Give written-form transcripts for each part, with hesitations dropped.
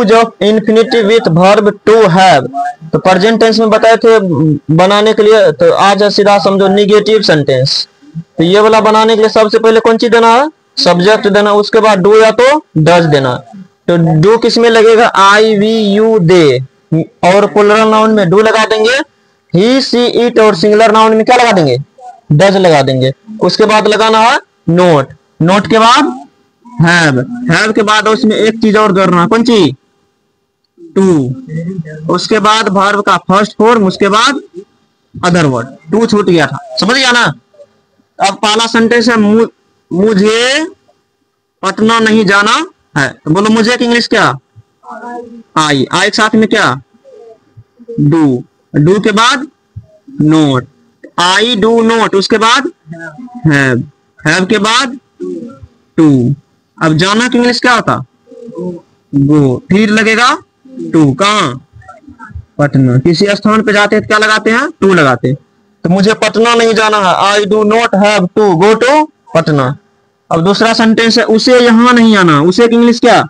Use of infinitive with verb to have, तो present tense में बताए थे बनाने के लिए, तो आज सीधा समझो निगेटिव सेंटेंस। तो ये वाला बनाने के लिए सबसे पहले कौन चीज देना है, सब्जेक्ट देना, उसके बाद डू या तो डज देना। तो डू किस में लगेगा, आई वी यू दे, और प्लुरल नाउन में डू लगा देंगे, ही सी इट, और सिंगुलर नाउन में क्या लगा देंगे, डज लगा देंगे। उसके बाद लगाना है नोट, नोट के बाद हैव के बाद उसमें एक चीज और जोड़ना, कौन सी, टू। उसके बाद वर्ब का फर्स्ट फॉर्म, उसके बाद अदर वर्ड, टू छूट गया था, समझ गया ना। अब पहला सेंटेंस है मुझे पटना नहीं जाना है, तो बोलो मुझे की इंग्लिश क्या, आई के साथ में क्या, डू, डू के बाद नोट, आई डू नोट, उसके बाद हैव के बाद टू। अब जाना की इंग्लिश क्या होता, गो, फिर लगेगा टू, कहाँ, पटना। किसी स्थान पे जाते हैं तो क्या लगाते हैं, टू लगाते हैं। तो मुझे पटना नहीं जाना है, I do not have to go to Patna. अब दूसरा सेंटेंस है उसे यहां नहीं आना, उसे की इंग्लिश क्या,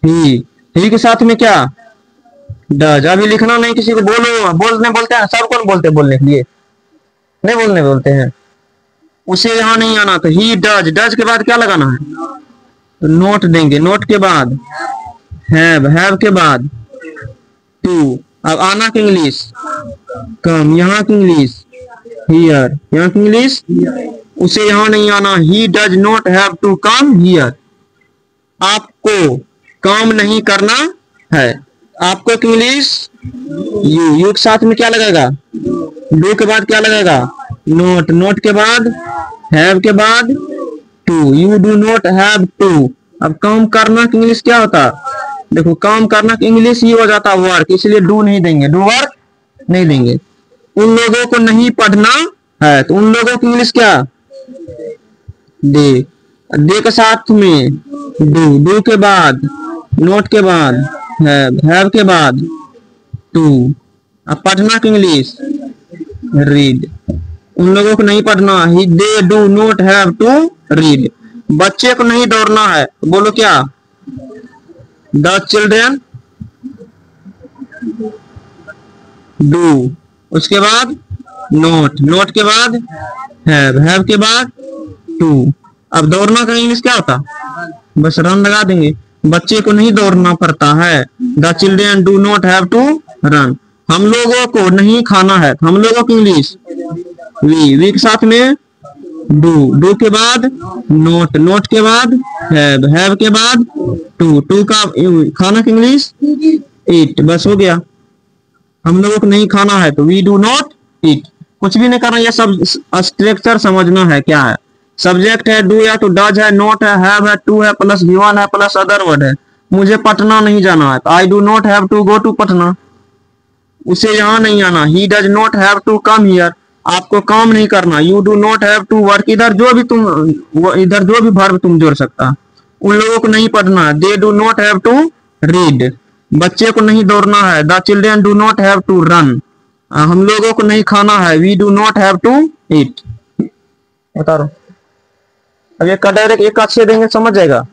ही के साथ में क्या, डज। अभी लिखना नहीं, किसी को बोलो, बोलते हैं सब, कौन बोलते हैं बोलने के लिए, नहीं बोलने बोलते हैं। उसे यहां नहीं आना, तो ही डज, डज के बाद क्या लगाना है, तो नोट देंगे, नोट के बाद हैव के बाद टू। अब आना की इंग्लिश कम, यहाँ की इंग्लिश हियर, यहाँ की इंग्लिश उसे यहाँ नहीं आना, he does not have to come here. आपको काम नहीं करना है, आपको की इंग्लिश यू के साथ में क्या लगेगा, डू के बाद क्या लगेगा, नोट, नोट के बाद हैव के बाद to, you do not have to. अब काम करना की इंग्लिश क्या होता, देखो काम करना की इंग्लिश ही हो जाता वर्क, इसलिए डू नहीं देंगे, डू वर्क नहीं देंगे। उन लोगों को नहीं पढ़ना है, तो उन लोगों की इंग्लिश क्या, दे, दे के साथ में डू, डू के बाद नोट के बाद हैव के बाद टू। अब पढ़ना की इंग्लिश रीड, उन लोगों को नहीं पढ़ना, ही they do not have to read. बच्चे को नहीं दौड़ना है, बोलो क्या, द चिल्ड्रन डू, उसके बाद नोट, नोट के बाद हैव के बाद टू। अब दौड़ना का इंग्लिश क्या होता, बस रन लगा देंगे, बच्चे को नहीं दौड़ना पड़ता है, the children do not have to run. हम लोगों को नहीं खाना है, हम लोगों की इंग्लिश वी के साथ में डू, डू के बाद नोट, नोट के बाद हैव के बाद टू, टू का खाना की इंग्लिश ईट, बस हो गया। हम लोगों को नहीं खाना है तो वी डू नॉट ईट, कुछ भी नहीं करना, ये सब स्ट्रक्चर समझना है क्या है। सब्जेक्ट है डू या तो डज है, नोट है, हैव है, टू है, प्लस गिवन है, प्लस अदर वर्ड है। मुझे पटना नहीं जाना है, तो I do not have to go to Patna. उसे यहाँ नहीं आना, he does not have to come here, आपको काम नहीं करना, you do not have to work. इधर जो भी वर्ब तुम जोड़ सकता। उन लोगों को नहीं पढ़ना है, they do not have to read. बच्चे को नहीं दौड़ना है, the children do not have to run. हम लोगों को नहीं खाना है, we do not have to eat. बता रहा हूं, अब ये डायरेक्ट एक अच्छे देंगे समझ जाएगा।